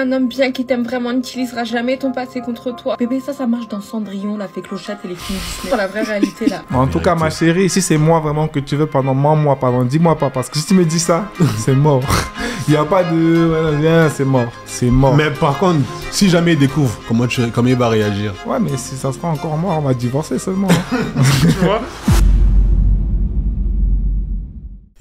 Un homme bien qui t'aime vraiment n'utilisera jamais ton passé contre toi. Bébé, ça marche dans Cendrillon, la fée Clochette et les films Disney. Dans la vraie réalité, là. En tout cas, ma chérie, si c'est moi vraiment que tu veux pendant mois, pendant 10 mois pas, parce que si tu me dis ça, c'est mort. Il n'y a pas de... c'est mort. C'est mort. Mais par contre, si jamais il découvre, comment il va réagir? Ouais, mais si ça sera encore mort, on va divorcer seulement. Hein. Tu vois?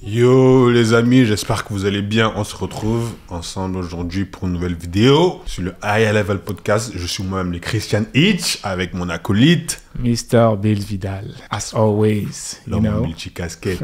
Yo les amis, j'espère que vous allez bien. On se retrouve ensemble aujourd'hui pour une nouvelle vidéo sur le High Level Podcast. Je suis moi-même le Christian Hitch avec mon acolyte Mr. Bill Vidal, as always, l'homme multicasquette.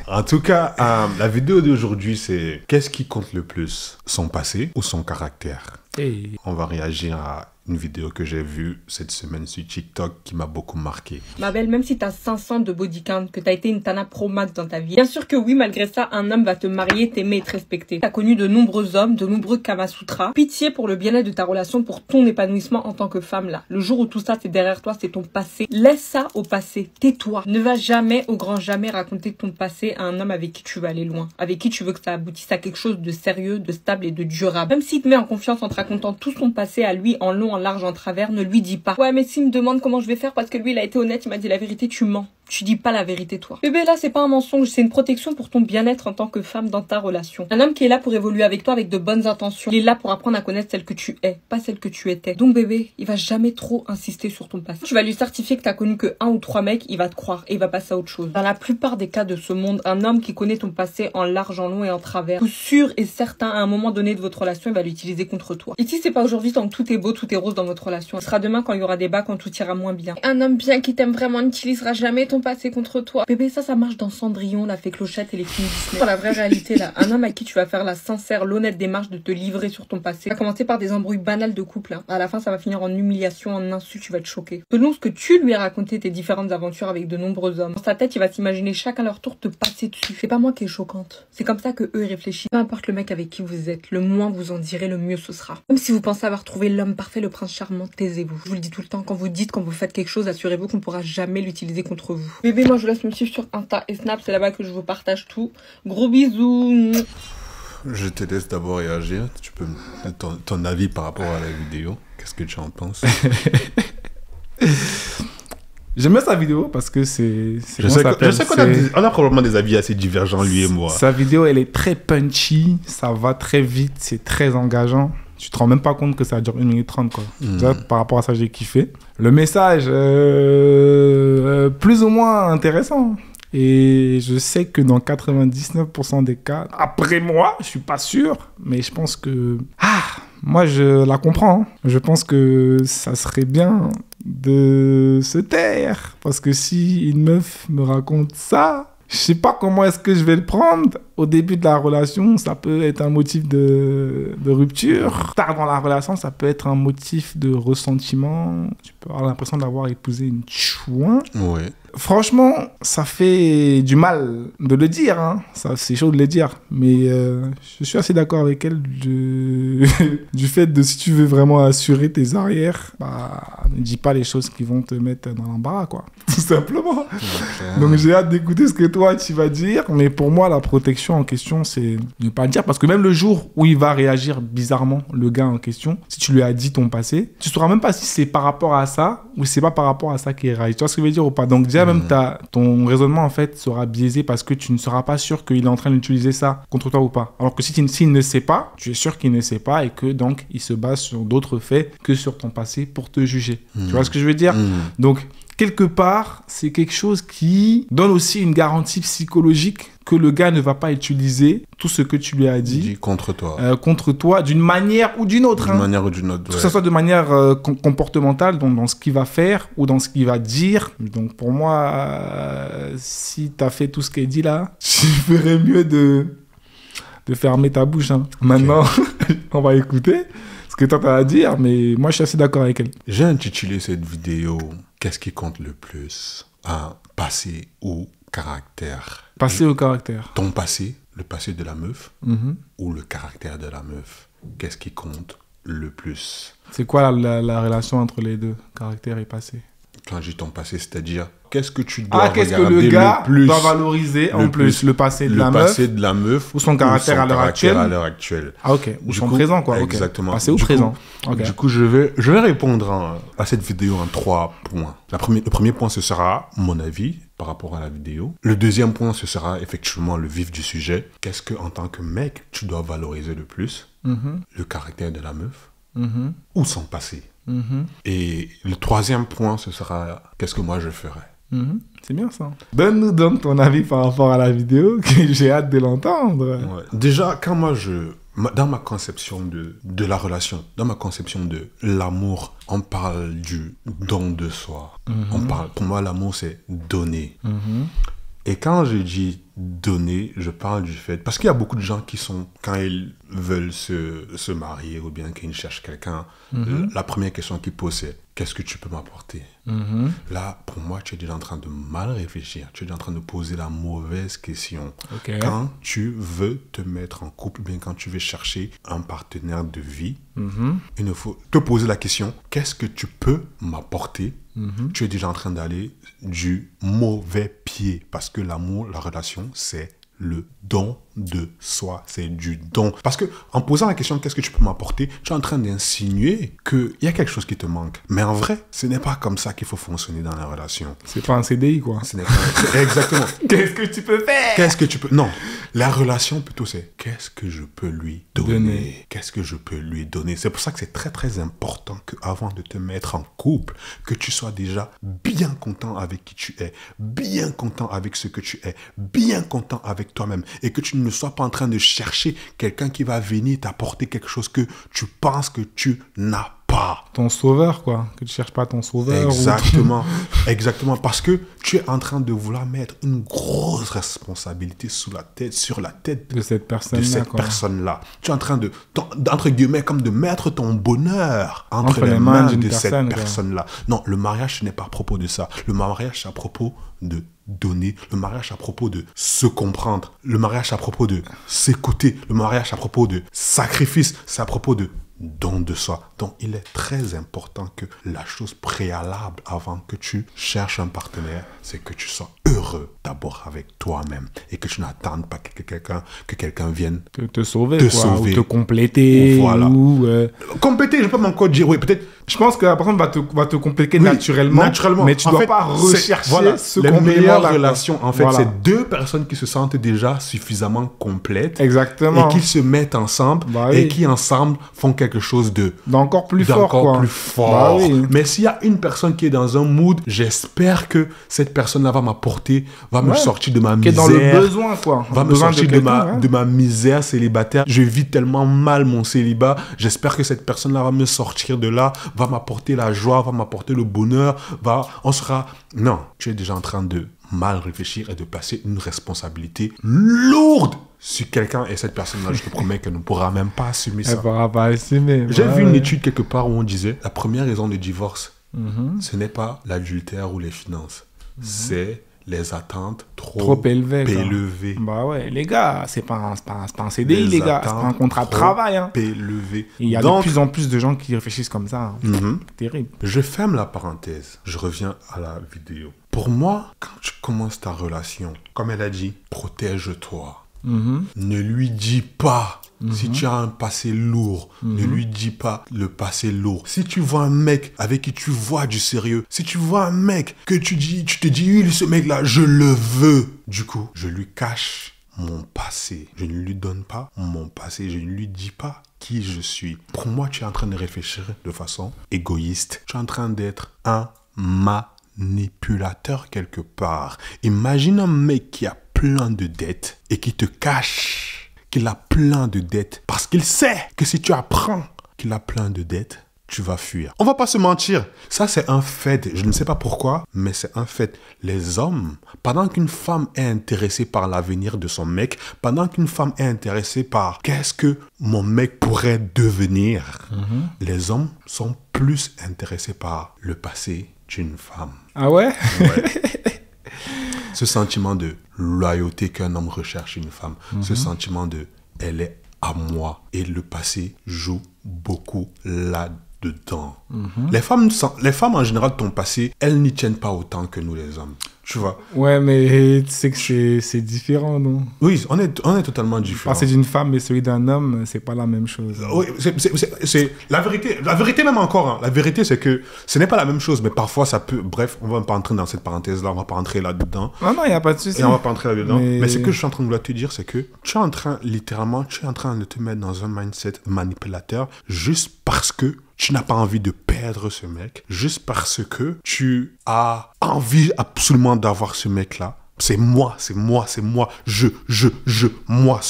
En tout cas, la vidéo d'aujourd'hui, c'est qu'est-ce qui compte le plus, son passé ou son caractère? Hey. On va réagir à une vidéo que j'ai vue cette semaine sur TikTok qui m'a beaucoup marqué. Ma belle, même si t'as 500 de body count, que t'as été une Tana Pro Max dans ta vie, bien sûr que oui, malgré ça, un homme va te marier, t'aimer et te respecter. T'as connu de nombreux hommes, de nombreux Kamasutra. Pitié pour le bien-être de ta relation, pour ton épanouissement en tant que femme là. Le jour où tout ça c'est derrière toi, c'est ton passé. Laisse ça au passé. Tais-toi. Ne va jamais, au grand jamais, raconter ton passé à un homme avec qui tu veux aller loin. Avec qui tu veux que ça aboutisse à quelque chose de sérieux, de stable et de durable. Même s'il te met en confiance en te racontant tout son passé à lui, en long, en large, en travers, ne lui dis pas. Ouais, mais s'il me demande comment je vais faire parce que lui, il a été honnête, il m'a dit la vérité, tu mens. Tu dis pas la vérité, toi. Bébé, là, c'est pas un mensonge, c'est une protection pour ton bien-être en tant que femme dans ta relation. Un homme qui est là pour évoluer avec toi avec de bonnes intentions. Il est là pour apprendre à connaître celle que tu es, pas celle que tu étais. Donc, bébé, il va jamais trop insister sur ton passé. Tu vas lui certifier que t'as connu que 1 ou 3 mecs, il va te croire et il va passer à autre chose. Dans la plupart des cas de ce monde, un homme qui connaît ton passé en large, en long et en travers, tout sûr et certain, à un moment donné de votre relation, il va l'utiliser contre toi. Et si c'est pas aujourd'hui, tant que tout est beau, tout est rose dans votre relation, ce sera demain quand il y aura des bas, quand tout ira moins bien. Un homme bien qui t'aime vraiment n'utilisera jamais ton passé contre toi. Bébé, ça marche dans Cendrillon, la fée Clochette et les films Disney. Dans la vraie réalité, là, un homme à qui tu vas faire la sincère, l'honnête démarche de te livrer sur ton passé. Ça va commencer par des embrouilles banales de couple. Hein. À la fin, ça va finir en humiliation, en insulte, tu vas te choquer. Selon ce que tu lui as raconté, tes différentes aventures avec de nombreux hommes, dans sa tête, il va s'imaginer chacun leur tour te passer dessus. C'est pas moi qui est choquante. C'est comme ça que eux, ils réfléchissent. Peu importe le mec avec qui vous êtes, le moins vous en direz, le mieux ce sera. Même si vous pensez avoir trouvé l'homme parfait, le prince charmant, taisez-vous. Je vous le dis tout le temps, quand vous faites quelque chose, assurez-vous qu'on ne pourra jamais l'utiliser contre vous. Bébé, moi je laisse me suivre sur Insta et Snap, c'est là-bas que je vous partage tout. Gros bisous. Je te laisse d'abord réagir. Tu peux me donner ton avis par rapport à la vidéo. Qu'est-ce que tu en penses? J'aime bien sa vidéo parce que c'est je sais qu'on a probablement des avis assez divergents, lui et moi. Sa vidéo, elle est très punchy, ça va très vite, c'est très engageant. Tu te rends même pas compte que ça dure 1 minute 30, quoi. Déjà, par rapport à ça, j'ai kiffé. Le message, plus ou moins intéressant. Et je sais que dans 99% des cas, après moi, je suis pas sûr, mais je pense que... moi, je la comprends. Hein. Je pense que ça serait bien de se taire. Parce que si une meuf me raconte ça, je sais pas comment est-ce que je vais le prendre. Au début de la relation, ça peut être un motif de rupture. Tard dans la relation, ça peut être un motif de ressentiment. Tu peux avoir l'impression d'avoir épousé une chouin. Ouais. Franchement, ça fait du mal de le dire. Hein. Ça, c'est chaud de le dire. Mais je suis assez d'accord avec elle du fait de si tu veux vraiment assurer tes arrières, ne dis pas les choses qui vont te mettre dans l'embarras, quoi. Tout simplement. Donc j'ai hâte d'écouter ce que toi tu vas dire. Mais pour moi, la protection en question, c'est ne pas le dire. Parce que même le jour où il va réagir bizarrement, le gars en question, si tu lui as dit ton passé, tu ne sauras même pas si c'est par rapport à ça ou si c'est pas par rapport à ça qu'il réagit. Tu vois ce que je veux dire ou pas? Donc déjà, même ton raisonnement en fait sera biaisé parce que tu ne seras pas sûr qu'il est en train d'utiliser ça contre toi ou pas. Alors que s'il ne sait pas, tu es sûr qu'il ne sait pas et que donc il se base sur d'autres faits que sur ton passé pour te juger. Tu vois ce que je veux dire? Donc quelque part, c'est quelque chose qui donne aussi une garantie psychologique que le gars ne va pas utiliser tout ce que tu lui as dit contre toi d'une manière ou d'une autre. D'une manière ou d'une autre, que ce soit de manière comportementale, dans ce qu'il va faire ou dans ce qu'il va dire. Donc pour moi, si tu as fait tout ce qu'elle dit là, tu ferais mieux de fermer ta bouche. Hein. Maintenant, on va écouter ce que toi tu as à dire, mais moi je suis assez d'accord avec elle. J'ai intitulé cette vidéo « Qu'est-ce qui compte le plus? Un passé ou caractère ?» Passé ou caractère? Ton passé, le passé de la meuf, ou le caractère de la meuf? Qu'est-ce qui compte le plus? C'est quoi la relation entre les deux, caractère et passé? Quand je dis ton passé, c'est-à-dire qu'est-ce que tu dois qu'est-ce que regarder le gars le plus, doit valoriser en plus? Le passé de la meuf de la meuf ou son caractère à l'heure actuelle? Ah, ok. Ou son présent, quoi. Exactement. Passé ou présent. Du coup, je vais répondre à cette vidéo en 3 points. Le premier point, ce sera mon avis par rapport à la vidéo. Le deuxième point, ce sera effectivement le vif du sujet. Qu'est-ce que, en tant que mec, tu dois valoriser le plus? Le caractère de la meuf ou son passé? Et le troisième point, ce sera qu'est-ce que moi je ferais? C'est bien ça. Donne-nous donc ton avis par rapport à la vidéo, que j'ai hâte de l'entendre. Ouais. Déjà, quand moi dans ma conception de la relation, dans ma conception de l'amour, on parle du don de soi. Pour moi, l'amour, c'est donner. Et quand je dis donner, je parle du fait... Parce qu'il y a beaucoup de gens qui sont, quand ils veulent se marier ou bien qu'ils cherchent quelqu'un, la première question qu'ils posent, c'est qu'est-ce que tu peux m'apporter? Là, pour moi, tu es déjà en train de mal réfléchir. Tu es déjà en train de poser la mauvaise question. Quand tu veux te mettre en couple, ou bien quand tu veux chercher un partenaire de vie, il faut te poser la question, qu'est-ce que tu peux m'apporter? Tu es déjà en train d'aller du mauvais pied parce que l'amour, la relation, c'est le don de soi, c'est du don. Parce que en posant la question qu'est-ce que tu peux m'apporter, tu es en train d'insinuer qu'il y a quelque chose qui te manque. Mais en vrai, ce n'est pas comme ça qu'il faut fonctionner dans la relation. C'est pas un CDI, quoi. Exactement. Qu'est-ce que tu peux faire? Qu'est-ce que tu peux... Non, la relation plutôt c'est qu'est-ce que je peux lui donner? Qu'est-ce que je peux lui donner? C'est pour ça que c'est très très important qu'avant de te mettre en couple, que tu sois déjà bien content avec qui tu es, bien content avec ce que tu es, bien content avec toi-même et que tu ne sois pas en train de chercher quelqu'un qui va venir t'apporter quelque chose que tu penses que tu n'as pas. Ton sauveur, quoi. Que tu cherches pas ton sauveur. Exactement. Exactement. Parce que tu es en train de vouloir mettre une grosse responsabilité sur la tête de cette personne-là. Tu es en train de, entre guillemets, comme de mettre ton bonheur entre les mains de cette personne-là. Non, le mariage, ce n'est pas à propos de ça. Le mariage, c'est à propos de donner. Le mariage, à propos de se comprendre. Le mariage, à propos de s'écouter. Le mariage, à propos de sacrifice. C'est à propos de don de soi. Donc, il est très important que la chose préalable avant que tu cherches un partenaire, c'est que tu sois heureux d'abord avec toi-même et que tu n'attendes pas que quelqu'un vienne te sauver, ou te compléter. Voilà. Ou compléter, je peux pas encore dire, oui, peut-être. Je pense que la personne va te compléter naturellement, mais tu dois pas rechercher ce complément. Les meilleures relations, en fait, c'est deux personnes qui se sentent déjà suffisamment complètes. Exactement. Et qui se mettent ensemble et qui ensemble font quelque chose d'encore plus fort, quoi. Plus fort. Mais s'il y a une personne qui est dans un mood, j'espère que cette personne-là va m'apporter, va me sortir de ma misère. Qui est dans le besoin, quoi. Va me sortir de ma misère célibataire. Je vis tellement mal mon célibat. J'espère que cette personne-là va me sortir de là, va m'apporter la joie, va m'apporter le bonheur, on sera... Non, tu es déjà en train de mal réfléchir et de placer une responsabilité lourde sur quelqu'un et cette personne-là, je te promets qu'elle ne pourra même pas assumer ça. Elle ne pourra pas assumer. J'ai vu une étude quelque part où on disait la première raison de divorce, ce n'est pas l'adultère ou les finances, c'est les attentes trop élevées. Bah ouais, les gars, c'est pas un CDI, les gars, c'est pas un contrat de travail. Élevé. Il y a de plus en plus de gens qui réfléchissent comme ça. Terrible. Je ferme la parenthèse, je reviens à la vidéo. Pour moi, quand tu commences ta relation, comme elle a dit, protège-toi. Ne lui dis pas si tu as un passé lourd. Ne lui dis pas le passé lourd. Si tu vois un mec avec qui tu vois du sérieux, si tu vois un mec que tu te dis, oui, ce mec-là, je le veux. Du coup, je lui cache mon passé. Je ne lui donne pas mon passé. Je ne lui dis pas qui je suis. Pour moi, tu es en train de réfléchir de façon égoïste. Tu es en train d'être un manipulateur quelque part. Imagine un mec qui a plein de dettes et qui te cache qu'il a plein de dettes parce qu'il sait que si tu apprends qu'il a plein de dettes, tu vas fuir. On va pas se mentir, ça c'est un fait, je ne sais pas pourquoi, mais c'est un fait. Les hommes, pendant qu'une femme est intéressée par l'avenir de son mec, pendant qu'une femme est intéressée par qu'est-ce que mon mec pourrait devenir, les hommes sont plus intéressés par le passé d'une femme. Ah ouais? Ce sentiment de loyauté qu'un homme recherche une femme, ce sentiment de elle est à moi. Et le passé joue beaucoup là-dedans. Les femmes, en général, ton passé, elles n'y tiennent pas autant que nous, les hommes. Tu vois? Ouais, mais tu sais que c'est différent, non? Oui, on est totalement différents. Passer d'une femme et celui d'un homme, c'est pas la même chose. Oui, c'est la vérité. La vérité même encore. Hein. La vérité, c'est que ce n'est pas la même chose, mais parfois ça peut... Bref, on va pas entrer dans cette parenthèse-là, on va pas entrer là-dedans. Non, il n'y a pas de souci. Et on va pas entrer là-dedans. Mais ce que je suis en train de vouloir te dire, c'est que tu es en train, littéralement, tu es en train de te mettre dans un mindset manipulateur juste parce que tu n'as pas envie de perdre ce mec, juste parce que tu as envie absolument d'avoir ce mec-là. C'est moi, moi, ce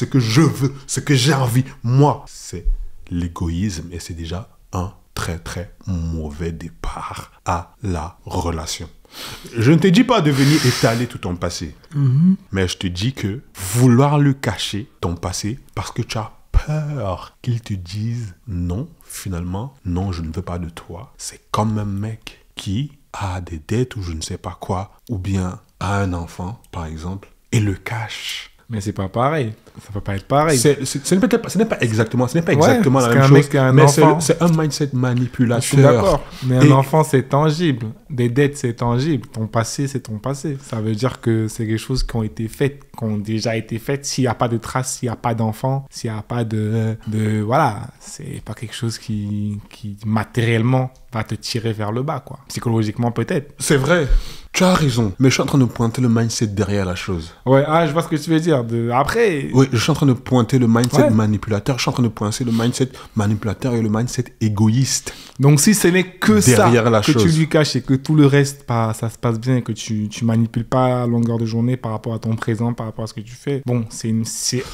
que je veux, ce que j'ai envie, moi. C'est l'égoïsme et c'est déjà un très, très mauvais départ à la relation. Je ne te dis pas de venir étaler tout ton passé, mais je te dis que vouloir le cacher, ton passé, parce que tu as peur qu'ils te disent non, finalement, non, je ne veux pas de toi. C'est comme un mec qui a des dettes ou je ne sais pas quoi, ou bien a un enfant, par exemple, et le cache. Mais c'est pas pareil. Ça peut pas être pareil. Ce n'est pas exactement la même chose, mais c'est un mindset manipulateur. Je suis d'accord, mais un enfant, c'est tangible. Des dettes, c'est tangible. Ton passé, c'est ton passé. Ça veut dire que c'est des choses qui ont été faites, qui ont déjà été faites. S'il n'y a pas de traces, s'il n'y a pas d'enfant, s'il n'y a pas de... Voilà, c'est pas quelque chose qui matériellement va te tirer vers le bas, quoi. Psychologiquement, peut-être. C'est vrai. Tu as raison, mais je suis en train de pointer le mindset derrière la chose. Ouais, je vois ce que tu veux dire. Après... Oui, je suis en train de pointer le mindset manipulateur, je suis en train de pointer le mindset manipulateur et le mindset égoïste. Donc si ce n'est que ça que chose. Tu lui caches et que tout le reste, ça se passe bien et que tu manipules pas à longueur de journée par rapport à ton présent, par rapport à ce que tu fais, bon, c'est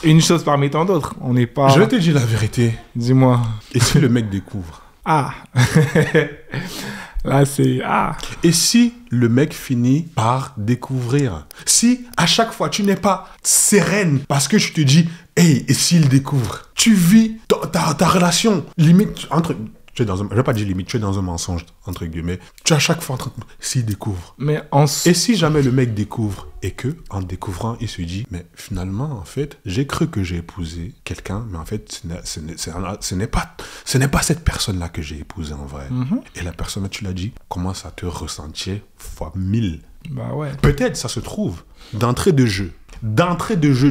une chose parmi tant d'autres. On n'est pas... Je vais te dire la vérité. Dis-moi. Et si le mec découvre? Ah Là, c'est... Et si le mec finit par découvrir? Si à chaque fois tu n'es pas sereine parce que tu te dis, hey, et s'il découvre? Tu vis ta relation limite entre... Tu es dans un, je vais pas dire limite, tu es dans un mensonge, entre guillemets. Tu es à chaque fois en train de... S'il découvre. Et si jamais le mec découvre et que, en découvrant, il se dit, mais finalement, en fait, j'ai cru que j'ai épousé quelqu'un, mais en fait, ce n'est pas cette personne-là que j'ai épousé en vrai. Et la personne, tu l'as dit, commence à te ressentir fois 1000. Bah ouais. Peut-être, ça se trouve, d'entrée de jeu,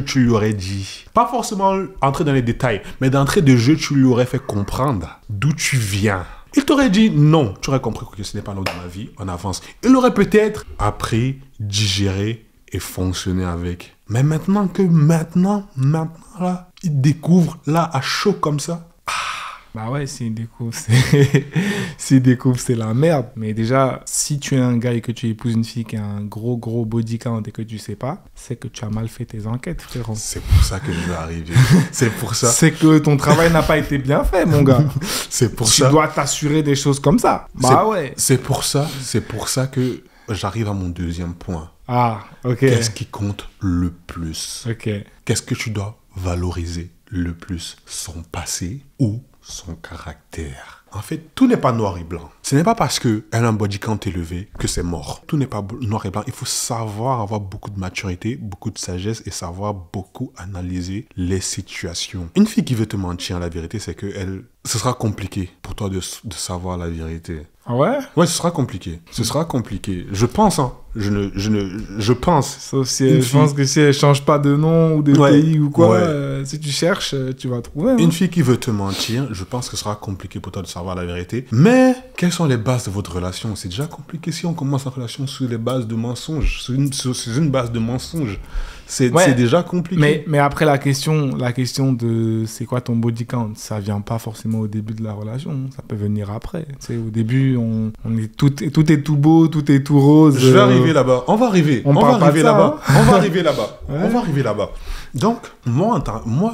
tu lui aurais dit, pas forcément entrer dans les détails, mais d'entrée de jeu, tu lui aurais fait comprendre d'où tu viens. Il t'aurait dit non, tu aurais compris que ce n'est pas l'ordre de ma vie, on avance. Il aurait peut-être appris, digéré et fonctionné avec. Mais maintenant là, il découvre là à chaud comme ça. Bah ouais, s'il découvre, c'est la merde. Mais déjà, si tu es un gars et que tu épouses une fille qui a un gros body count et que tu sais pas, c'est que tu as mal fait tes enquêtes, frérot. C'est pour ça que je vais arriver. C'est pour ça. C'est que ton travail n'a pas été bien fait, mon gars. C'est pour ça. Tu dois t'assurer des choses comme ça. Bah ouais. C'est pour ça que j'arrive à mon deuxième point. Ah, ok. Qu'est-ce qui compte le plus? Ok. Qu'est-ce que tu dois valoriser le plus? Son passé ou son caractère? En fait, tout n'est pas noir et blanc. Ce n'est pas parce qu'elle a un body count élevé que c'est mort. Tout n'est pas noir et blanc. Il faut savoir avoir beaucoup de maturité, beaucoup de sagesse et savoir beaucoup analyser les situations. Une fille qui veut te mentir, la vérité, c'est que ce sera compliqué pour toi de savoir la vérité. Ah ouais? Ouais, ce sera compliqué. Ce sera compliqué. Je pense, hein. Je pense. Sauf si je pense que si elle change pas de nom ou de pays ou quoi, si tu cherches, tu vas trouver. Hein. Une fille qui veut te mentir, je pense que ce sera compliqué pour toi de savoir la vérité. Mais quelles sont les bases de votre relation? C'est déjà compliqué si on commence la relation sur les bases de mensonges, sur une base de mensonges. C'est déjà compliqué. Mais après, la question de c'est quoi ton body count, ça vient pas forcément au début de la relation. Ça peut venir après. Tu sais, au début, on est tout est tout beau, tout est tout rose. Je vais arriver là-bas. On va arriver. On va arriver là-bas. Hein. On va arriver là-bas. Ouais. On va arriver là-bas. Donc, moi,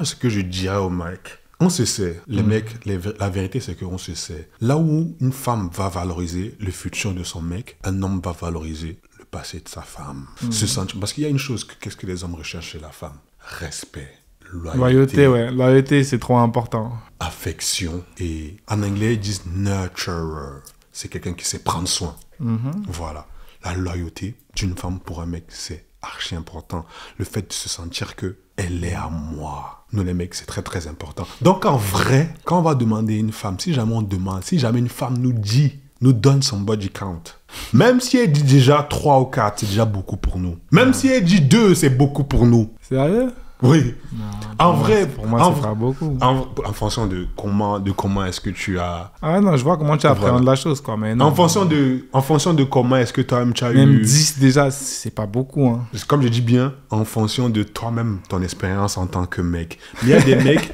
ce que je dirais au mec, on se sait. Les mecs, la vérité, c'est qu'on se sait. Là où une femme va valoriser le futur de son mec, un homme va valoriser le passé de sa femme. Parce qu'il y a une chose, qu'est-ce que les hommes recherchent chez la femme? Respect. Loyauté, ouais. Loyauté, c'est trop important. Affection. Et en anglais, ils disent nurturer. C'est quelqu'un qui sait prendre soin. Voilà. La loyauté d'une femme pour un mec, c'est archi important. Le fait de se sentir que elle est à moi. Nous les mecs, c'est très très important. Donc en vrai, quand on va demander à une femme, si jamais une femme nous donne son body count, même si elle dit déjà 3 ou 4, c'est déjà beaucoup pour nous. Même si elle dit 2, c'est beaucoup pour nous. Sérieux? Oui. Non, En vrai, pour moi, ça fera beaucoup. En fonction de comment est-ce que tu as... Ah non, je vois comment tu appréhendes la chose, quoi. Mais non, En fonction de comment est-ce que toi-même tu as même eu... 10 déjà, c'est pas beaucoup. Hein. Comme je dis bien, en fonction de toi-même, ton expérience en tant que mec. Mais il y a des mecs...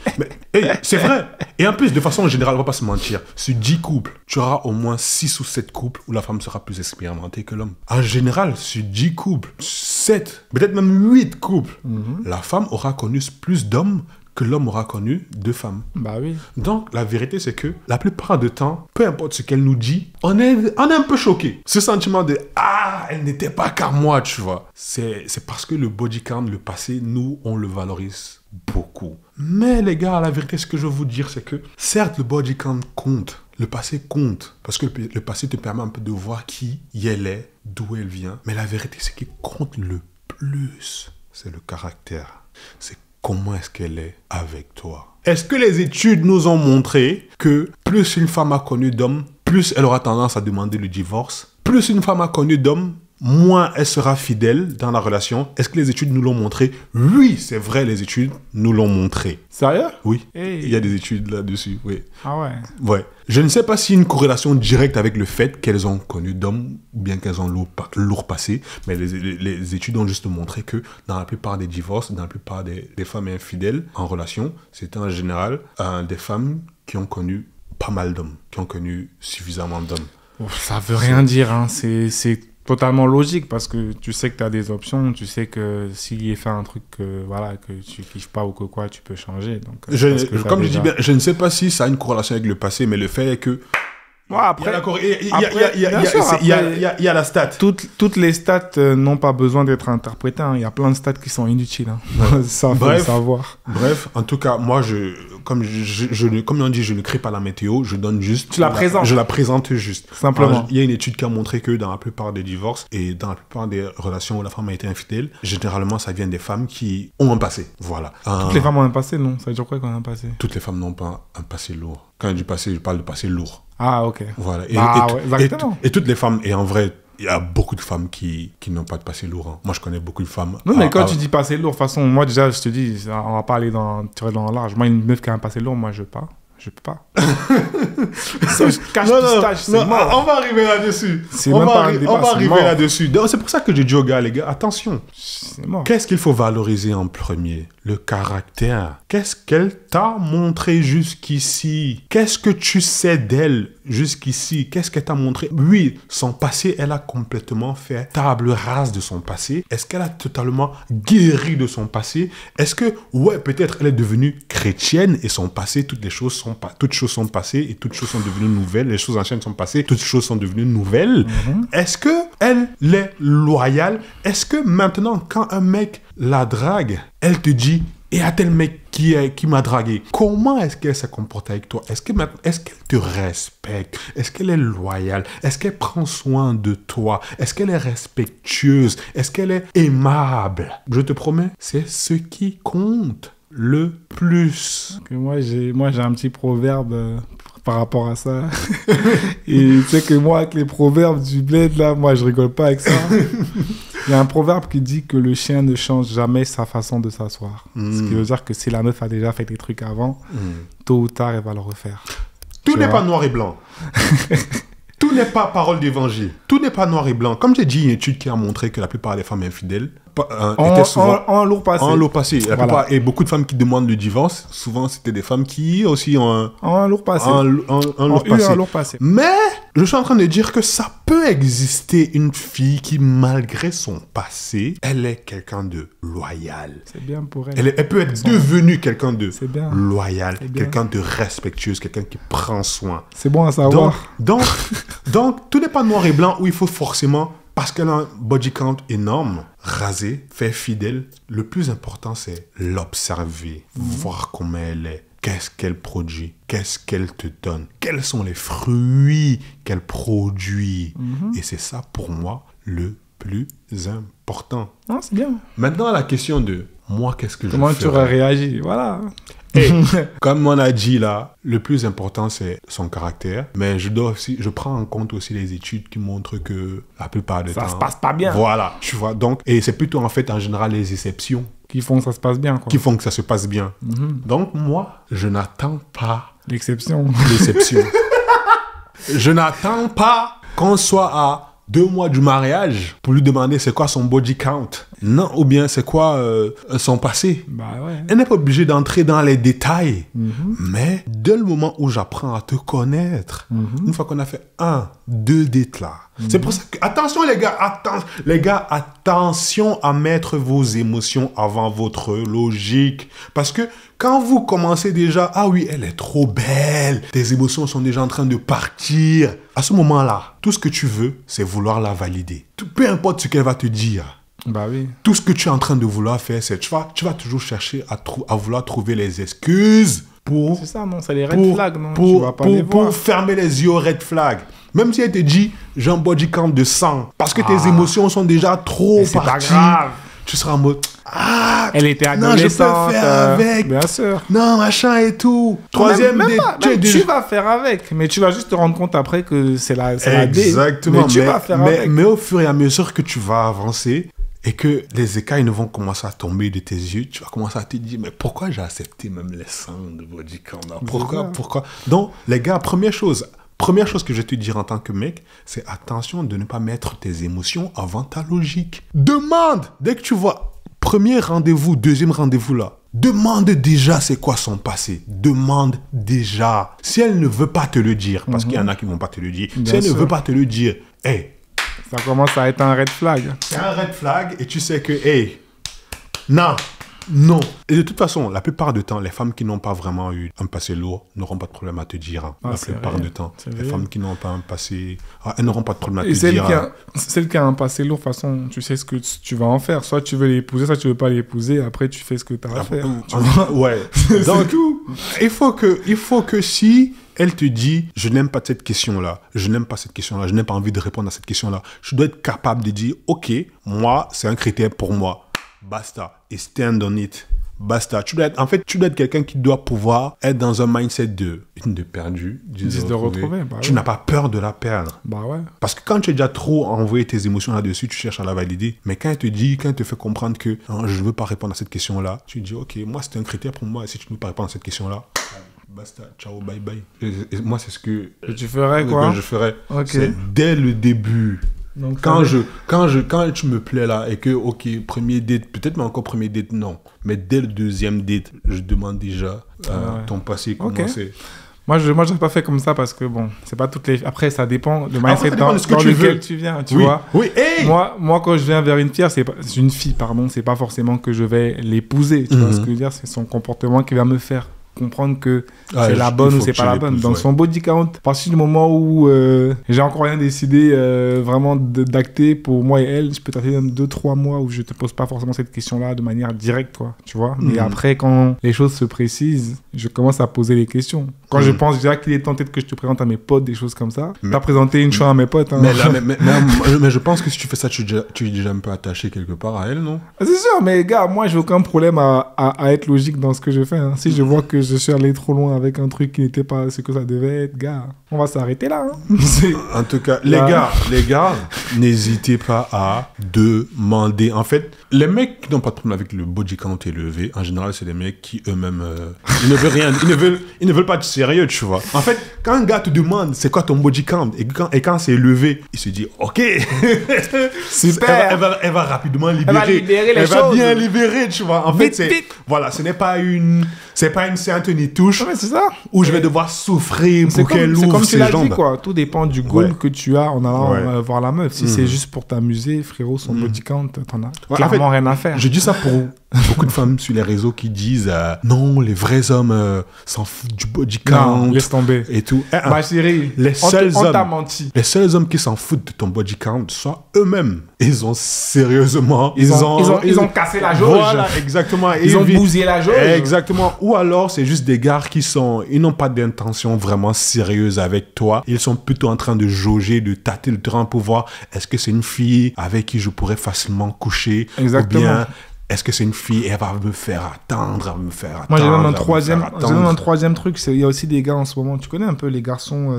c'est vrai. Et en plus, de façon générale, on va pas se mentir. Sur 10 couples, tu auras au moins 6 ou 7 couples où la femme sera plus expérimentée que l'homme. En général, sur 10 couples, 7, peut-être même 8 couples, la femme aura connu plus d'hommes que l'homme aura connu de femmes. Bah oui. Donc, la vérité, c'est que la plupart du temps, peu importe ce qu'elle nous dit, on est un peu choqué. Ce sentiment de « Ah, elle n'était pas qu'à moi », tu vois. C'est parce que le body count, le passé, nous, on le valorise beaucoup. Mais les gars, la vérité, ce que je veux vous dire, c'est que certes, le body count compte. Le passé compte. Parce que le passé te permet un peu de voir qui elle est, d'où elle vient. Mais la vérité, c'est qui compte le plus, c'est le caractère. C'est comment est-ce qu'elle est avec toi. Est-ce que les études nous ont montré que plus une femme a connu d'hommes, plus elle aura tendance à demander le divorce? Plus une femme a connu d'hommes, moins elle sera fidèle dans la relation? Est-ce que les études nous l'ont montré? Oui, c'est vrai, les études nous l'ont montré. Sérieux? Oui, Hey. il y a des études là-dessus, oui. Ah ouais. Ouais. Je ne sais pas s'il y a une corrélation directe avec le fait qu'elles ont connu d'hommes ou bien qu'elles ont lourd passé, mais les études ont juste montré que dans la plupart des divorces, dans la plupart des femmes infidèles en relation, c'était en général des femmes qui ont connu pas mal d'hommes, qui ont connu suffisamment d'hommes. Ça veut rien dire, hein. C'est totalement logique parce que tu sais que tu as des options, tu sais que s'il est fait un truc voilà, que tu kiffes pas ou que quoi, tu peux changer. Donc, comme je dis bien, je ne sais pas si ça a une corrélation avec le passé, mais le fait est que ouais, après, il y a la stat. Toutes les stats n'ont pas besoin d'être interprétées. Hein. Il y a plein de stats qui sont inutiles. Hein. Ça, faut le savoir. Bref, en tout cas, moi, comme on dit, je ne crée pas la météo, je donne juste... Tu la présentes. Je la présente juste. Simplement. Il y a une étude qui a montré que dans la plupart des divorces et dans la plupart des relations où la femme a été infidèle, généralement, ça vient des femmes qui ont un passé. Voilà. Toutes les femmes ont un passé, non? Ça veut dire quoi qu'on a un passé? Toutes les femmes n'ont pas un passé lourd. Quand je dis passé, je parle de passé lourd. Ah, ok. Voilà. Et toutes les femmes, et en vrai, il y a beaucoup de femmes qui n'ont pas de passé lourd. Hein. Moi, je connais beaucoup de femmes. Non, mais quand tu dis passé lourd, de toute façon, moi, déjà, je te dis, on va pas aller tirer dans le large. Moi, une meuf qui a un passé lourd, moi, je peux pas. Ça, je cache pistache, c'est mort. On va arriver là-dessus. On va arriver là-dessus. Donc, c'est pour ça que je dis aux gars, les gars, attention. C'est mort. Qu'est-ce qu'il faut valoriser en premier? Le caractère. Qu'est-ce qu'elle t'a montré jusqu'ici? Qu'est-ce que tu sais d'elle jusqu'ici? Qu'est-ce qu'elle t'a montré? Oui, son passé, elle a complètement fait table rase de son passé. Est-ce qu'elle a totalement guéri de son passé? Est-ce que, ouais, peut-être elle est devenue chrétienne et son passé, toutes choses sont passées et toutes choses sont devenues nouvelles. Les choses anciennes sont passées, toutes choses sont devenues nouvelles. Est-ce que elle est loyale? Est-ce que maintenant, quand un mec la drague, elle te dit, et à tel mec qui m'a dragué, comment est-ce qu'elle se comporte avec toi? Est-ce qu'elle te respecte? Est-ce qu'elle est loyale? Est-ce qu'elle prend soin de toi? Est-ce qu'elle est respectueuse? Est-ce qu'elle est aimable? Je te promets, c'est ce qui compte le plus. Moi, j'ai un petit proverbe par rapport à ça. Et tu sais que moi, avec les proverbes du bled, là, moi, je rigole pas avec ça. Il y a un proverbe qui dit que le chien ne change jamais sa façon de s'asseoir. Ce qui veut dire que si la meuf a déjà fait des trucs avant, tôt ou tard, elle va le refaire. Tout n'est pas noir et blanc. Tout n'est pas parole d'évangile. Tout n'est pas noir et blanc. Comme j'ai dit, une étude qui a montré que la plupart des femmes infidèles étaient souvent en lourd passé. En lourd passé. Et beaucoup de femmes qui demandent le divorce, souvent c'était des femmes qui aussi ont un lourd passé. Un lourd passé. Mais je suis en train de dire que ça peut exister une fille qui, malgré son passé, elle est quelqu'un de loyal. C'est bien pour elle. Elle peut être devenue quelqu'un de loyal, bien. quelqu'un de respectueux, quelqu'un qui prend soin. C'est bon à savoir. Donc, tout n'est pas noir et blanc où il faut forcément, parce qu'elle a un body count énorme, raser, faire fidèle. Le plus important, c'est l'observer, voir comment elle est, qu'est-ce qu'elle produit, qu'est-ce qu'elle te donne, quels sont les fruits qu'elle produit. Et c'est ça, pour moi, le plus important. Non, c'est bien. Maintenant, la question de moi, qu'est-ce que Comment je tu aurais réagi? Voilà. Et, comme on a dit là, le plus important c'est son caractère, mais je prends en compte aussi les études qui montrent que la plupart du temps Ça se passe pas bien. Voilà, tu vois. Donc, et c'est plutôt en fait en général les exceptions Qui font que ça se passe bien, quoi. qui font que ça se passe bien. Donc moi, je n'attends pas L'exception. l'exception. Je n'attends pas qu'on soit à 2 mois du mariage pour lui demander c'est quoi son body count. Non, ou bien c'est quoi son passé. Bah ouais. Elle n'est pas obligée d'entrer dans les détails. Mais dès le moment où j'apprends à te connaître, une fois qu'on a fait 1, 2 dates là, c'est pour ça que, attention les gars, attention à mettre vos émotions avant votre logique. Parce que quand vous commencez déjà, ah oui, elle est trop belle, tes émotions sont déjà en train de partir. À ce moment-là, tout ce que tu veux, c'est vouloir la valider. Peu importe ce qu'elle va te dire. Bah oui. Tout ce que tu es en train de vouloir faire, c'est tu vas toujours chercher à vouloir trouver les excuses pour... C'est ça, non? C'est les red flags, non? Tu vas pas les voir. Pour fermer les yeux aux red flags. Même si elle te dit, j'ai un body count de 100, parce que tes émotions sont déjà trop c'est pas parties. grave. Tu seras en mode, Elle était non, je peux adolescente. faire avec. Bien sûr. Non, machin et tout. Troisième Même date, pas. Même tu vas faire avec, mais tu vas juste te rendre compte après que c'est la D. Exactement. Mais tu vas faire avec. Mais au fur et à mesure que tu vas avancer et que les écailles ne vont commencer à tomber de tes yeux, tu vas commencer à te dire, mais pourquoi j'ai accepté même les 100 de body count là? Pourquoi? Donc, les gars, première chose que je vais te dire en tant que mec, c'est attention de ne pas mettre tes émotions avant ta logique. Demande, dès que tu vois premier rendez-vous, deuxième rendez-vous là, demande déjà c'est quoi son passé. Demande déjà. Si elle ne veut pas te le dire, parce qu'il y en a qui ne vont pas te le dire, si elle ne veut pas te le dire, hey, ça commence à être un red flag. c'est un red flag et tu sais que, hey, non. Et de toute façon, la plupart du temps, les femmes qui n'ont pas vraiment eu un passé lourd n'auront pas de problème à te dire. Hein. La plupart du temps. Les femmes qui n'ont pas un passé... elles n'auront pas de problème à te dire. Celle qui a un passé lourd, de toute façon, tu sais ce que tu vas en faire. Soit tu veux l'épouser, soit tu veux pas l'épouser. Après, tu fais ce que tu as à faire. Ouais. Donc, tout. Il faut que si... Elle te dit, je n'aime pas cette question-là, je n'aime pas cette question-là, je n'ai pas envie de répondre à cette question-là. Je dois être capable de dire, ok, moi, c'est un critère pour moi. Basta. Et stand on it. Basta. Tu dois être quelqu'un qui doit pouvoir être dans un mindset de perdu, de retrouver. Bah tu n'as pas peur de la perdre. Bah ouais. Parce que quand tu as déjà trop envoyé tes émotions là-dessus, tu cherches à la valider. Mais quand elle te fait comprendre que je ne veux pas répondre à cette question-là, tu dis, ok, moi, c'est un critère pour moi. Et si tu ne veux pas répondre à cette question-là, basta, ciao, bye bye. Et moi, c'est ce que... tu ferais quoi? Que je ferais. Ok. C'est dès le début. Donc, quand tu me plais là et que, ok, premier date, peut-être mais encore premier date, non. Mais dès le deuxième date, je demande déjà ton passé, comment c'est. Moi, je n'ai pas fait comme ça parce que, bon, c'est pas toutes les... Après, ça dépend de mindset dans lequel tu viens, tu vois. Oui, hey. Moi, quand je viens vers une fille, c'est pas forcément que je vais l'épouser. Tu vois ce que je veux dire? C'est son comportement qui va me faire comprendre que c'est la bonne ou c'est pas la bonne. Donc son body count, à partir du moment où j'ai encore rien décidé vraiment d'acter pour moi et elle, je peux t'attendre 2-3 mois où je te pose pas forcément cette question-là de manière directe, quoi, tu vois. Mais après, quand les choses se précisent, je commence à poser les questions. Quand je pense déjà qu'il est temps peut-être que je te présente à mes potes, des choses comme ça. T'as présenté une chose à mes potes. Hein. Mais je pense que si tu fais ça, tu es déjà un peu attaché quelque part à elle, non? C'est sûr, mais gars, moi, j'ai aucun problème à être logique dans ce que je fais. Hein. Si je vois que je suis allé trop loin avec un truc qui n'était pas ce que ça devait être, gars, on va s'arrêter là. Hein. En tout cas, les gars, n'hésitez pas à demander. En fait, les mecs qui n'ont pas de problème avec le body count élevé, en général, c'est des mecs qui eux-mêmes, ils ne veulent rien, ils ne veulent pas de sérieux, tu vois. En fait, quand un gars te demande c'est quoi ton body count et quand c'est élevé, il se dit ok, super, elle va rapidement libérer. Elle va bien libérer, tu vois. En fait, voilà, ce n'est pas une Sainte Nitouche c'est ça. où je vais devoir souffrir pour qu'elle ouvre ses jambes. Quoi. Tout dépend du goal que tu as en allant voir la meuf. Si c'est juste pour t'amuser, frérot, son body count, t'en as clairement rien à faire. Je dis ça Beaucoup de femmes sur les réseaux qui disent non, les vrais hommes s'en foutent du body count. Non, laisse tomber. Et tout. Ma chérie, on t'a menti. Les seuls hommes qui s'en foutent de ton body count sont eux-mêmes. Ils ont sérieusement... Ils ont cassé la jauge. Voilà, exactement. Ils ont bousillé la jauge. Exactement. Ou alors, c'est juste des gars ils n'ont pas d'intention vraiment sérieuse avec toi. Ils sont plutôt en train de jauger, de tâter le terrain pour voir est-ce que c'est une fille avec qui je pourrais facilement coucher. Exactement. Ou bien, est-ce que c'est une fille et elle va me faire attendre, Moi, j'ai même un troisième truc. Il y a aussi des gars en ce moment, tu connais un peu les garçons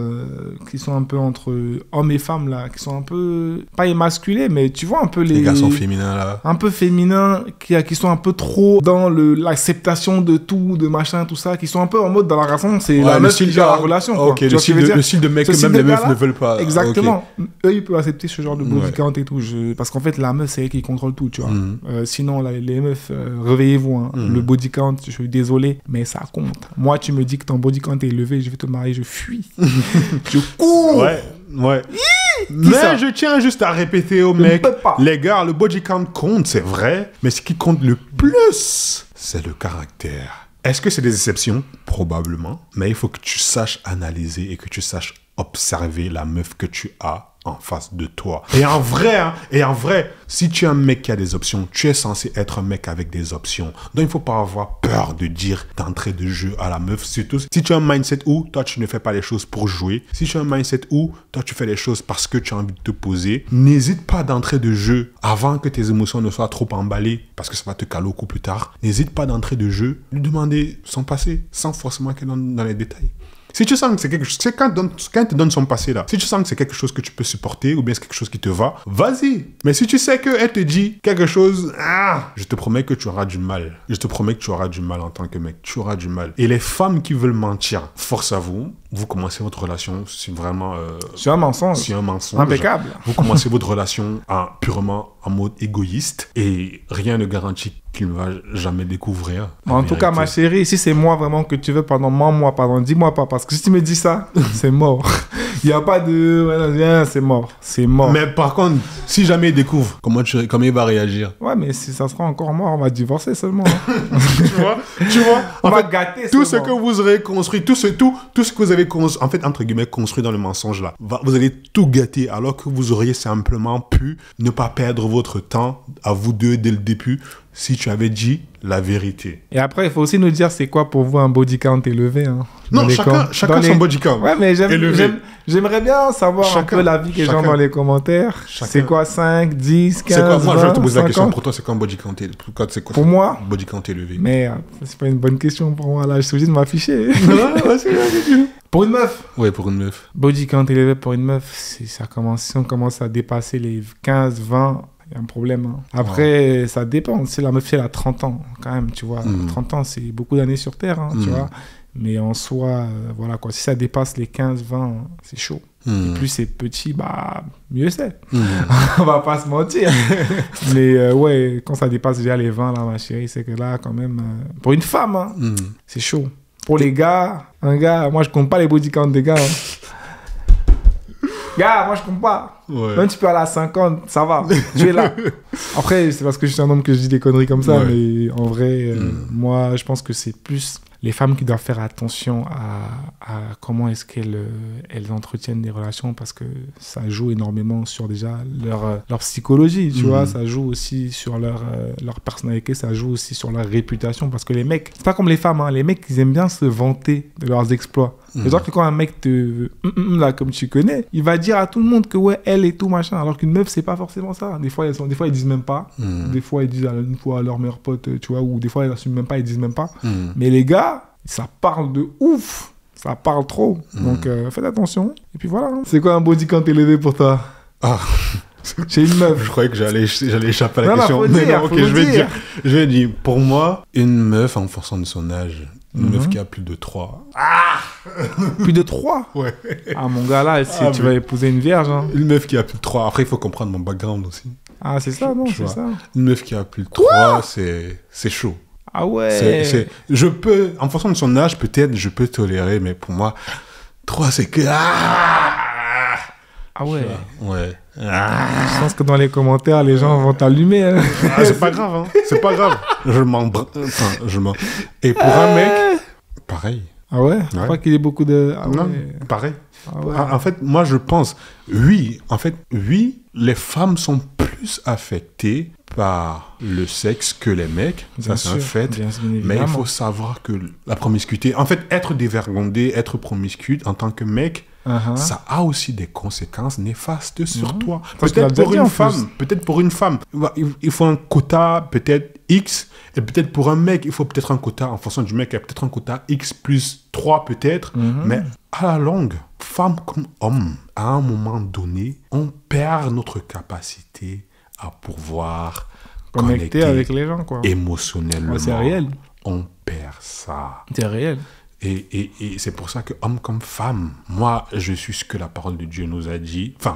qui sont un peu entre hommes et femmes, là, qui sont un peu, pas émasculés, mais tu vois un peu les garçons féminins, là. Un peu féminins, qui sont un peu trop dans l'acceptation de tout, de machin, tout ça, qui sont un peu en mode dans la relation, c'est la meuf qui gère la relation. Ok, le style de mec que même les meufs ne veulent pas. Exactement. Okay. Eux, ils peuvent accepter ce genre de body count et tout. Parce qu'en fait, la meuf, c'est elle qui contrôle tout, tu vois. Sinon, les meufs, réveillez-vous. Hein. Le body count, je suis désolé, mais ça compte. Moi, tu me dis que ton body count est élevé, je vais te marier, je fuis. Je cours. Ouais. Mais je tiens juste à répéter aux mecs, les gars, le body count compte, c'est vrai, mais ce qui compte le plus, c'est le caractère. Est-ce que c'est des exceptions? Probablement. Mais il faut que tu saches analyser et que tu saches observer la meuf que tu as en face de toi. Et en vrai, si tu es un mec qui a des options, tu es censé être un mec avec des options. Donc, il ne faut pas avoir peur de dire d'entrée de jeu à la meuf. Surtout si tu as un mindset où toi, tu ne fais pas les choses pour jouer. Si tu as un mindset où toi, tu fais les choses parce que tu as envie de te poser, n'hésite pas d'entrée de jeu avant que tes émotions ne soient trop emballées parce que ça va te caler au cou plus tard. N'hésite pas d'entrée de jeu, lui demander son passé sans forcément qu'elle donne dans les détails. Si tu sens que c'est quelque chose, c'est quand elle te donne son passé là, si tu sens que c'est quelque chose que tu peux supporter ou bien c'est quelque chose qui te va, vas-y. Mais si tu sais qu'elle te dit quelque chose, je te promets que tu auras du mal. Je te promets que tu auras du mal en tant que mec. Tu auras du mal. Et les femmes qui veulent mentir, force à vous. Vous commencez votre relation, c'est vraiment... c'est un mensonge. C'est un mensonge. Impeccable. Vous commencez votre relation purement en mode égoïste et rien ne garantit qu'il ne va jamais découvrir. En tout cas, ma chérie, si c'est moi vraiment que tu veux, dis-moi pas. Parce que si tu me dis ça, c'est mort. Il n'y a pas de... c'est mort. C'est mort. Mais par contre, si jamais il découvre, comment il va réagir? Ouais, mais si ça sera encore mort, on va divorcer seulement. Tu vois on va gâter tout ce que vous aurez construit, tout ce que vous avez en fait, entre guillemets, construit dans le mensonge là, vous allez tout gâter alors que vous auriez simplement pu ne pas perdre votre temps à vous deux dès le début si tu avais dit la vérité. Et après, il faut aussi nous dire c'est quoi pour vous un body count élevé. Hein, non, chacun son body count. Ouais, mais j'aimerais bien savoir un peu l'avis des gens dans les commentaires. C'est quoi 5, 10, 15, c'est quoi? Moi, 20, je vais te poser 50? la question. Pour toi, c'est quoi un body count élevé? Pour moi, body count élevé. Mais c'est pas une bonne question pour moi. Là, je suis obligé de m'afficher. Pour une meuf? Ouais, pour une meuf. Body count élevé pour une meuf, si on commence à dépasser les 15, 20... il y a un problème. Hein. Après, ça dépend. Si la meuf, elle a 30 ans, quand même, tu vois. 30 ans, c'est beaucoup d'années sur Terre, hein, tu vois. Mais en soi, voilà quoi. Si ça dépasse les 15, 20, c'est chaud. Et plus c'est petit, mieux c'est. On va pas se mentir. Mais ouais, quand ça dépasse déjà les 20, là, ma chérie, c'est que là, quand même, pour une femme, hein, c'est chaud. Pour les gars, moi, je compte pas les body count des gars. Hein. Gars, moi je compte pas. Ouais. Même tu peux aller à 50, ça va. Tu es là. Après, c'est parce que je suis un homme que je dis des conneries comme ça, mais en vrai, moi je pense que c'est plus les femmes qui doivent faire attention à comment est-ce qu'elles entretiennent des relations, parce que ça joue énormément sur déjà leur psychologie, tu vois. Ça joue aussi sur leur personnalité, ça joue aussi sur leur réputation, parce que les mecs, c'est pas comme les femmes, hein. Les mecs, ils aiment bien se vanter de leurs exploits. C'est-à-dire que quand un mec là, comme tu connais, il va dire à tout le monde que ouais, elle et tout, machin. Alors qu'une meuf, c'est pas forcément ça. Des fois, ils disent même pas. Des fois, ils disent une fois à leur meilleur pote, tu vois, ou des fois, ils n'assument même pas, ils disent même pas. Mais les gars, ça parle de ouf. Ça parle trop. Donc, faites attention. Et puis voilà. C'est quoi un body count élevé pour toi? Chez une meuf. Je croyais que j'allais échapper à la question. Je vais dire, pour moi, une meuf en fonction de son âge. Une meuf qui a plus de 3. Plus de 3? Ouais. Ah, mon gars, là, tu vas épouser une vierge. Hein. Une meuf qui a plus de 3. Après, il faut comprendre mon background aussi. Ah, c'est ça, non? C'est ça. Une meuf qui a plus de 3, c'est chaud. Ah ouais. Je peux, en fonction de son âge, peut-être, je peux tolérer, mais pour moi, 3, c'est que... Ah ouais. Ouais. Je pense que dans les commentaires, les gens vont t'allumer. Hein. C'est pas grave, hein. C'est pas grave. Et pour un mec, pareil. Ah ouais? Je crois qu'il y a beaucoup de... Ah Non, ouais. pareil. Ah ouais. En fait, moi, je pense, oui, les femmes sont plus affectées par le sexe que les mecs. Bien Ça, c'est un sûr, fait. bien Mais il évidemment. faut savoir que la promiscuité, en fait, être dévergondé, être promiscu en tant que mec, Uh-huh. ça a aussi des conséquences néfastes sur toi. Parce qu'il a Peut-être déjà pour dit une en femme, peut-être pour une femme, il faut un quota peut-être X, et peut-être pour un mec, il faut peut-être un quota, en fonction du mec, il y a peut-être un quota X plus 3 peut-être, mais à la longue, femme comme homme, à un moment donné, on perd notre capacité à pouvoir Connecter avec les gens, quoi. émotionnellement. Ouais, c'est réel. On perd ça. C'est réel. Et c'est pour ça que, homme comme femme, moi, je suis ce que la parole de Dieu nous a dit. Enfin,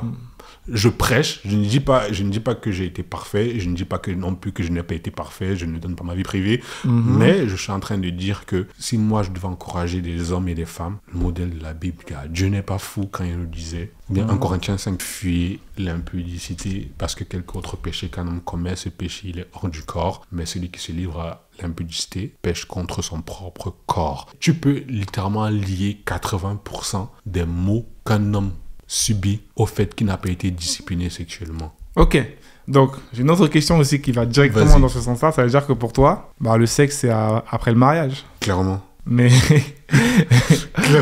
je prêche, je ne dis pas que j'ai été parfait, je ne dis pas que non plus que je n'ai pas été parfait, je ne donne pas ma vie privée, mais je suis en train de dire que si moi, je devais encourager des hommes et des femmes, le modèle de la Bible, Dieu n'est pas fou quand il nous disait, bien, 1 Corinthiens 5, fuyez l'impudicité, parce que quelque autre péché qu'un homme commet, ce péché, il est hors du corps, mais celui qui se livre à l'impudicité pêche contre son propre corps. Tu peux littéralement lier 80% des maux qu'un homme subit au fait qu'il n'a pas été discipliné sexuellement. Ok. Donc, j'ai une autre question aussi qui va directement Vas-y. dans ce sens-là. Ça veut dire que pour toi, bah, le sexe, c'est après le mariage. Clairement. Mais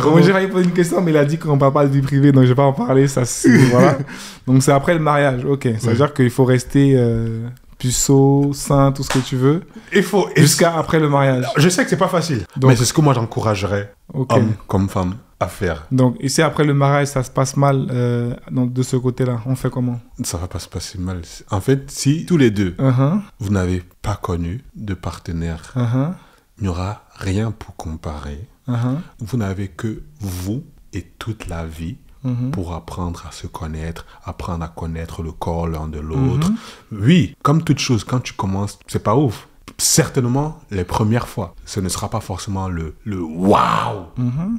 moi, j'ai failli poser une question, mais il a dit qu'on ne parle pas de vie privée, donc je ne vais pas en parler. Ça, voilà. Donc, c'est après le mariage. Ok. Ça veut dire qu'il faut rester puceau, sain, tout ce que tu veux, Il faut... jusqu'à après le mariage. Je sais que c'est pas facile, Donc- mais c'est ce que moi j'encouragerais, Ok. homme comme femme, à faire. Donc, ici, après le mariage, ça se passe mal de ce côté-là. On fait comment? Ça va pas se passer mal. En fait, si tous les deux, Uh-huh, vous n'avez pas connu de partenaire, uh-huh, il n'y aura rien pour comparer. uh-huh, Vous n'avez que vous et toute la vie uh-huh. pour apprendre à se connaître, apprendre à connaître le corps l'un de l'autre. Oui, comme toute chose, quand tu commences, c'est pas ouf. Certainement, les premières fois, ce ne sera pas forcément le waouh.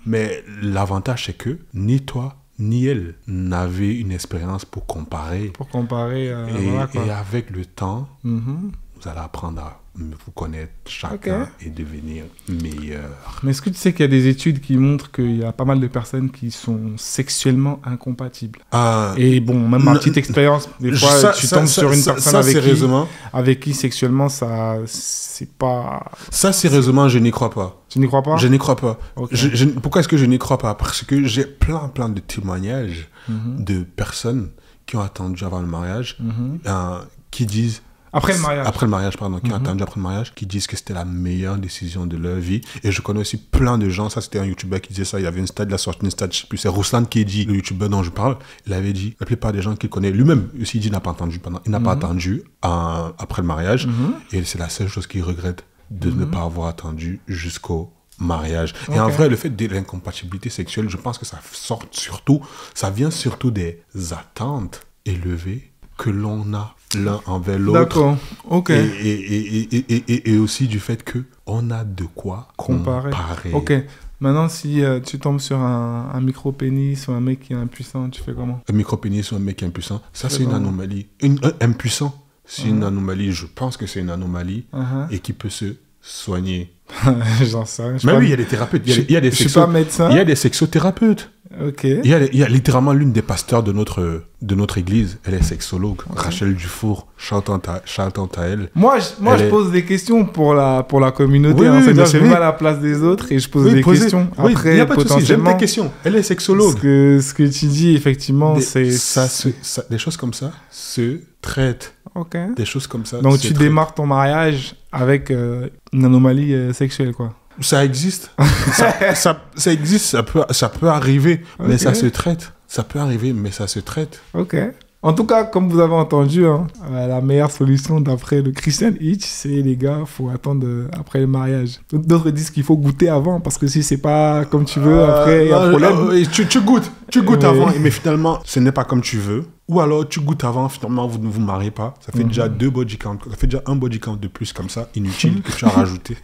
Mais l'avantage, c'est que ni toi, ni elle n'avez une expérience pour comparer. Pour comparer, Et, voilà, quoi. et avec le temps, Mhm. vous allez apprendre à vous connaître chacun Ok. et devenir meilleur. Mais est-ce que tu sais qu'il y a des études qui montrent qu'il y a pas mal de personnes qui sont sexuellement incompatibles? Et bon, même ma petite expérience, des fois, tu tombes sur une personne avec qui sexuellement, ça, c'est pas... Ça, sérieusement, je n'y crois pas. Tu n'y crois pas? Je n'y crois pas. Ok. Pourquoi est-ce que je n'y crois pas? Parce que j'ai plein de témoignages de personnes qui ont attendu avant le mariage, qui disent... Après le mariage. Après le mariage, pardon. Qui ont attendu après le mariage, qui disent que c'était la meilleure décision de leur vie. Et je connais aussi plein de gens, ça c'était un YouTuber qui disait ça, il y avait une stat, il a sorti une stat, je sais plus, c'est Ruslan qui dit, le YouTuber dont je parle, il avait dit, la plupart des gens qu'il connaît, lui-même aussi, il dit, il n'a pas attendu après le mariage. Et c'est la seule chose qu'il regrette, de ne pas avoir attendu jusqu'au mariage. Et en vrai, le fait de l'incompatibilité sexuelle, je pense que ça vient surtout des attentes élevées que l'on a l'un envers l'autre. D'accord, ok. Et aussi du fait que on a de quoi comparer. Ok. Maintenant, si tu tombes sur un micro-pénis ou un mec qui est impuissant, tu fais comment? Un micro-pénis ou un mec impuissant, ça c'est une anomalie. Impuissant, c'est une anomalie. Je pense que c'est une anomalie et qui peut se soigner. J'en sais rien. Mais oui, il y a des thérapeutes. Il y a des je suis pas médecin. Il y a des sexothérapeutes. Ok. Il y a littéralement l'une des pasteurs de notre église. Elle est sexologue. Rachel Dufour, chantante à elle. Moi, je pose des questions pour la communauté. Oui, hein. oui, C'est-à-dire, mais je me oui. mets à la place des autres et je pose des questions. Oui, Après, il n'y a pas de souci. J'aime potentiellement, tes questions. Elle est sexologue. ce que tu dis, effectivement, Des choses comme ça se traitent. Ok. Des choses comme ça. Donc, se tu traitent. démarres ton mariage avec une anomalie sexuelle, quoi. Ça existe. ça existe. Ça peut arriver, mais Ok. ça se traite. Ça peut arriver, mais ça se traite. Ok. En tout cas, comme vous avez entendu, hein, la meilleure solution d'après le Christian Hitch, c'est les gars, faut attendre après le mariage. D'autres disent qu'il faut goûter avant, parce que si c'est pas comme tu veux, après il y a un problème. Tu goûtes Oui. avant, mais finalement, ce n'est pas comme tu veux. Ou alors, tu goûtes avant, finalement, vous ne vous mariez pas. Ça fait déjà 2 body counts. Ça fait déjà un body count de plus comme ça, inutile, que tu as rajouté.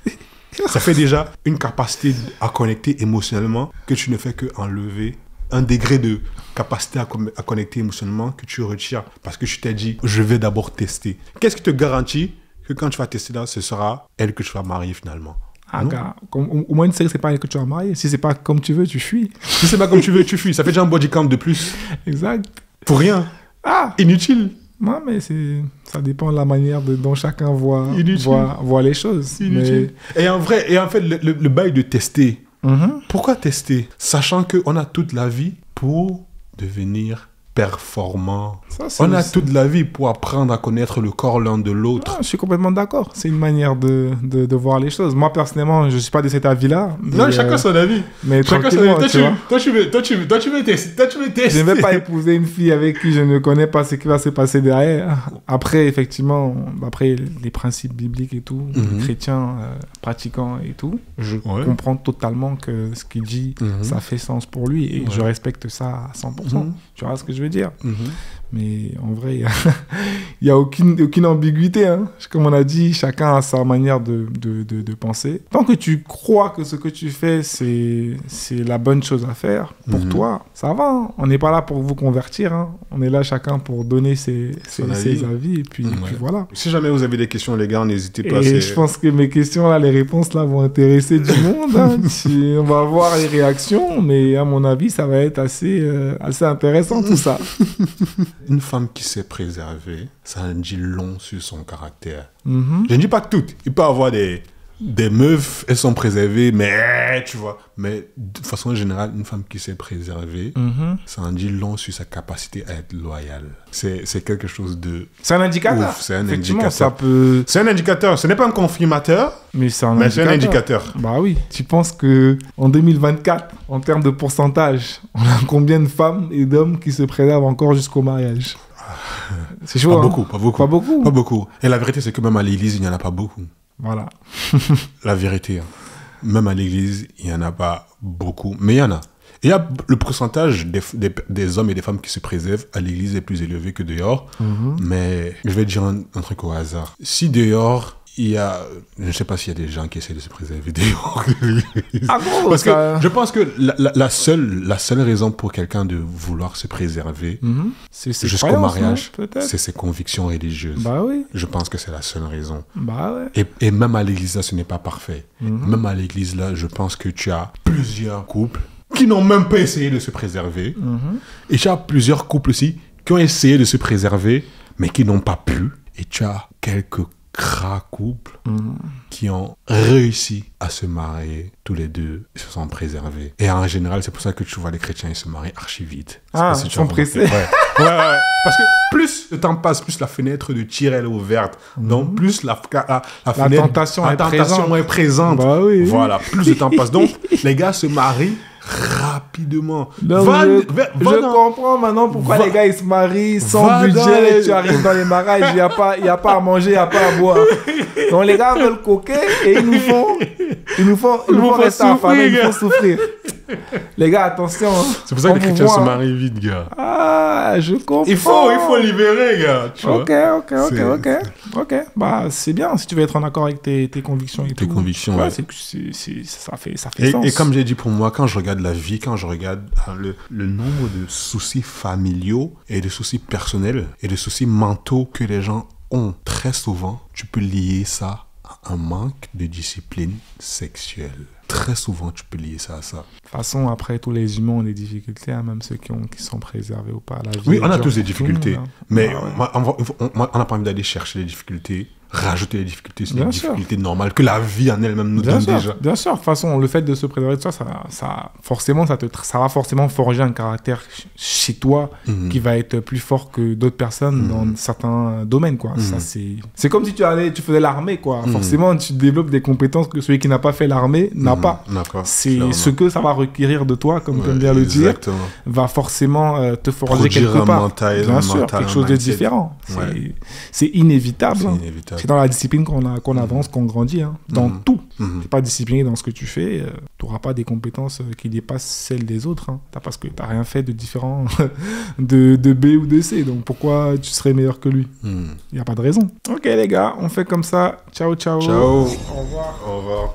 Ça fait déjà une capacité à connecter émotionnellement que tu ne fais que enlever un degré de capacité à connecter émotionnellement que tu retires parce que tu t'es dit, je vais d'abord tester. Qu'est-ce qui te garantit que quand tu vas tester là, ce sera elle que tu vas marier finalement? Ah, gars, au moins tu sais que c'est pas elle que tu vas marier. Si c'est pas comme tu veux, tu fuis. Si c'est pas comme tu veux, tu fuis. Ça fait déjà un body count de plus. Exact. Pour rien. Ah, Inutile. non, mais ça dépend de la manière dont chacun voit les choses. Inutile. Et en fait, le bail de tester, pourquoi tester? Sachant qu'on a toute la vie pour devenir performant. On a toute la vie pour apprendre à connaître le corps l'un de l'autre. Je suis complètement d'accord. C'est une manière de voir les choses. Moi, personnellement, je ne suis pas de cet avis-là. Non, chacun son avis. Mais chacun son avis. Toi, tu veux tester. Je ne vais pas épouser une fille avec qui je ne connais pas ce qui va se passer derrière. Après, effectivement, après les principes bibliques et tout, chrétiens pratiquants et tout, je comprends totalement que ce qu'il dit, ça fait sens pour lui. Et je respecte ça à 100%. Tu vois ce que je veux dire? Mais en vrai, il n'y a aucune ambiguïté. Hein. Comme on a dit, chacun a sa manière de penser. Tant que tu crois que ce que tu fais, c'est la bonne chose à faire pour toi, ça va. Hein. On n'est pas là pour vous convertir. Hein. On est là chacun pour donner ses avis. Et puis voilà. Si jamais vous avez des questions, les gars, n'hésitez pas. Et je pense que mes questions, là, les réponses là, vont intéresser du monde. Hein. On va voir les réactions. Mais à mon avis, ça va être assez intéressant tout ça. Une femme qui sait préserver, ça en dit long sur son caractère. Je ne dis pas que toutes. Il peut y avoir des meufs, elles sont préservées, mais tu vois. Mais de façon générale, une femme qui sait préserver, ça en dit long sur sa capacité à être loyale. C'est quelque chose de... C'est un indicateur. Ouf, c'est un indicateur. C'est un indicateur. Ce n'est pas un confirmateur, mais c'est un indicateur. Bah oui. Tu penses qu'en 2024, en termes de pourcentage, on a combien de femmes et d'hommes qui se préservent encore jusqu'au mariage? C'est chaud, pas beaucoup. Et la vérité, c'est que même à l'église, il n'y en a pas beaucoup. Voilà. La vérité. Hein. Même à l'église, il n'y en a pas beaucoup. Mais il y en a. Il y a le pourcentage des hommes et des femmes qui se préservent à l'église est plus élevé que dehors. Mais je vais dire un truc au hasard. Si dehors, il y a... Je ne sais pas s'il y a des gens qui essaient de se préserver dehors. Parce que je pense que la seule raison pour quelqu'un de vouloir se préserver jusqu'au mariage, c'est ses convictions religieuses. Bah oui. Je pense que c'est la seule raison. Bah ouais. Et même à l'église, là, ce n'est pas parfait. Même à l'église, là, je pense que tu as plusieurs couples qui n'ont même pas essayé de se préserver. Et tu as plusieurs couples aussi qui ont essayé de se préserver, mais qui n'ont pas pu. Et tu as quelques gras couples qui ont réussi à se marier, tous les deux se sont préservés. Et en général, c'est pour ça que tu vois les chrétiens, ils se marient archi vite. Ils sont pressés. Ouais. Parce que plus le temps passe, plus la fenêtre de tir elle est ouverte. Donc plus la tentation est présente. Bah oui. Voilà, plus le temps passe. Donc les gars se marient rapidement. Donc, je comprends maintenant pourquoi les gars ils se marient sans budget. Tu arrives dans les mariages, il n'y a pas à manger, il n'y a pas à boire. Donc les gars veulent coquer et ils nous font rester affamés, ils nous font souffrir. Les gars, attention. C'est pour ça que les chrétiens se marient vite, gars. Ah, je comprends. Il faut libérer, gars. Tu vois. Ok. Bah, c'est bien si tu veux être en accord avec tes convictions et tes convictions, ouais. Ça fait sens. Et comme j'ai dit pour moi, quand je regarde la vie, quand je regarde le nombre de soucis familiaux et de soucis personnels et de soucis mentaux que les gens ont, très souvent, tu peux lier ça à un manque de discipline sexuelle. Très souvent, tu peux lier ça à ça. De toute façon, après, tous les humains ont des difficultés, hein, même ceux qui sont préservés ou pas. La vie, oui, on a tous des difficultés. Monde, hein. Mais on n'a pas envie d'aller chercher les difficultés, rajouter les difficultés sur les difficultés normales que la vie en elle-même nous donne déjà. Bien sûr, de toute façon, le fait de se préserver de ça va forcément forger un caractère chez toi qui va être plus fort que d'autres personnes dans certains domaines, quoi. Ça, c'est comme si tu faisais l'armée, quoi. Forcément, tu développes des compétences que celui qui n'a pas fait l'armée n'a pas. C'est clairement. Ce que ça va requérir de toi, comme tu aimes bien le dire, va forcément te forger quelque part. Bien sûr, quelque chose de différent. C'est inévitable. C'est dans la discipline qu'on avance, qu'on grandit. Hein. Dans tout. Tu n'es pas discipliné dans ce que tu fais, tu n'auras pas des compétences qui dépassent celles des autres. Hein. Parce que tu n'as rien fait de différent de B ou de C. Donc pourquoi tu serais meilleur que lui? Il n'y a pas de raison. Ok les gars, on fait comme ça. Ciao. Ciao. Au revoir. Au revoir.